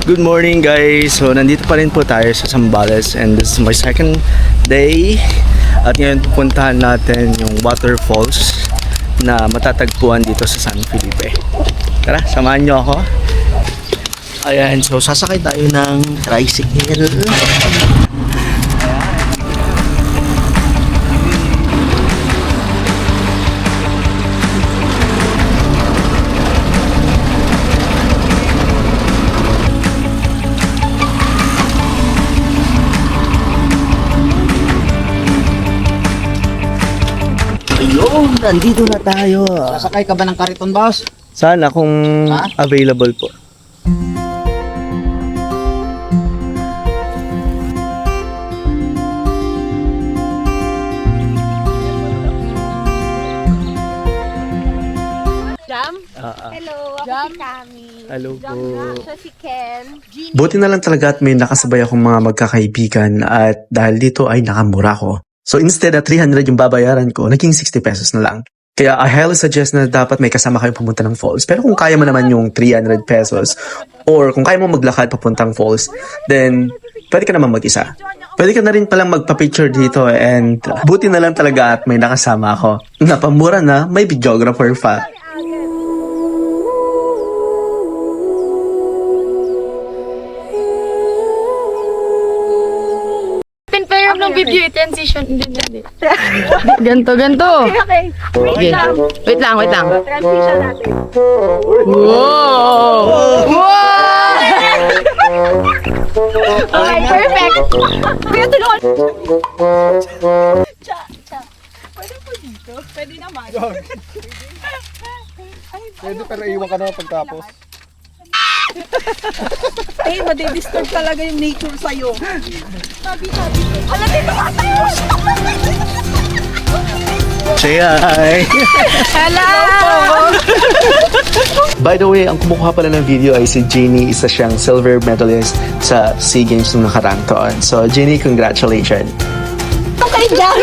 Good morning guys! So nandito pa rin po tayo sa Zambales and this is my second day. At ngayon pupuntahan natin yung waterfalls na matatagpuan dito sa San Felipe. Tara, samahan nyo ako. Ayan, so sasakay tayo ng tricycle. Ayun, nandito na tayo. Sasakay ka ba ng kariton, boss? Sana kung available po. Jam? Hello, ako si Cami. Hello po. Siya si Ken. Buti na lang talaga at may nakasabay akong mga magkakaibigan at dahil dito ay nakamura ko. So instead na 300 yung babayaran ko, naging 60 pesos na lang. Kaya I highly suggest na dapat may kasama kayong pumunta ng falls. Pero kung kaya mo naman yung 300 pesos or kung kaya mo maglakad papuntang falls, then pwede ka naman mag-isa. Pwede ka na rin palang magpa-picture dito and buti na lang talaga at may nakasama ako. Napamura na, may videographer pa. Pinpayam ng video transition. Hindi. Ganto. Okay. Okay. Wait lang. Transition natin. Wow! Okay, perfect. Kuya, tulungan. Cha. Pwede po dito? Pwede naman. Pwede pero iwan ka na pagtapos. Eh, madidisturb talaga yung nature sa'yo. Sabi. Alam, dito ka tayo! Say hi! Hello! By the way, ang kumukuha pala ng video ay si Jeannie, isa siyang silver medalist sa SEA Games nung nakarang taon. So, Jeannie, congratulations! Kay Jam!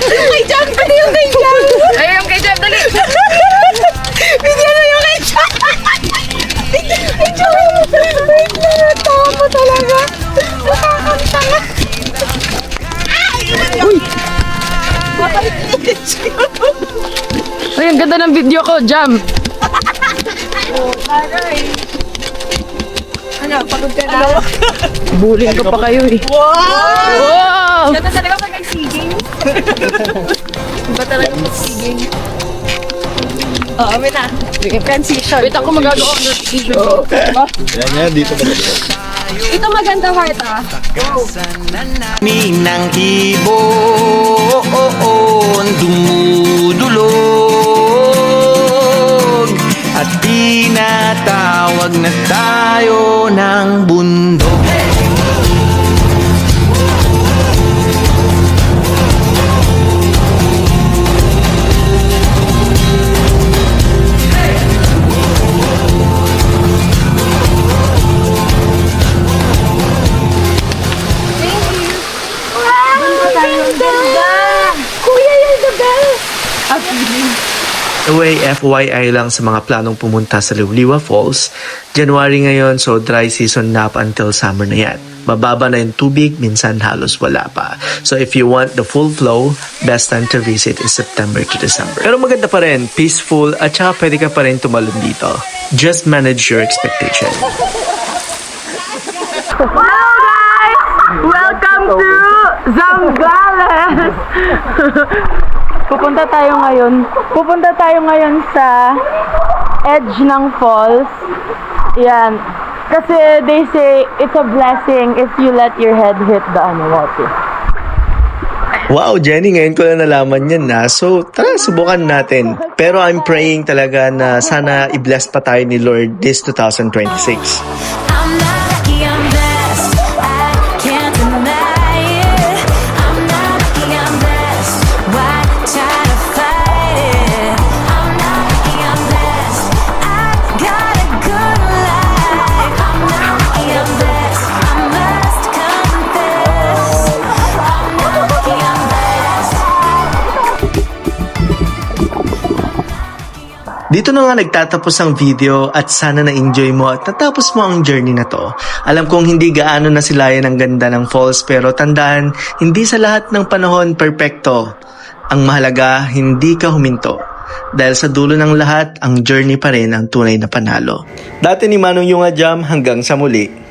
Kay Jam! Pwede yung kay Jam! Ay, yung kay Jam, dali! Pwede na yung kay Jam! Kay Jam! Natawa mo talaga! Nakakanta na! Uy! Ay, ang ganda ng video ko, Jam! Ano, pagod ka na? Bullying ko pa kayo eh. Wow! Ganda talaga pag nag-siging. Iba talaga mag-siging. Oo, may na. Transition. Wait, ako magagawa ko ng video. Yan, dito ba? Ito maganda, heart ah. Minang ibon dumudulog at tinatawag na tayo ng bundok. Kuya, you're the best! Away, FYI lang sa mga planong pumunta sa Liwliwa Falls. January ngayon, so dry season na up until summer na yan. Mababa na yung tubig, minsan halos wala pa. So if you want the full flow, best time to visit is September to December. Pero maganda pa rin, peaceful, at saka pwede ka pa rin tumalon dito. Just manage your expectation. Hello guys! Welcome to Zambales! Pupunta tayo ngayon sa edge ng falls. Yan. Kasi they say it's a blessing if you let your head hit the water. Wow, Jenny, ngayon ko na nalaman yan na. So, tara, subukan natin. Pero I'm praying talaga na sana i-bless pa tayo ni Lord this 2026. I'm not lucky, I'm blessed. I can't deny it. I'm not lucky, I'm blessed. Why try to fight it? I'm not lucky, I'm blessed. I got a good life. I'm not lucky, I'm blessed. I must confess. I'm not lucky, I'm blessed. Dito na nga nagtatapos ang video at sana na-enjoy mo at natapos mo ang journey na to. Alam kong hindi gaano nasilayan ang ganda ng falls pero tandaan, hindi sa lahat ng panahon perpekto. Ang mahalaga, hindi ka huminto. Dahil sa dulo ng lahat, ang journey pa rin ang tunay na panalo. Dati ni Manong Yunga Jam, hanggang sa muli.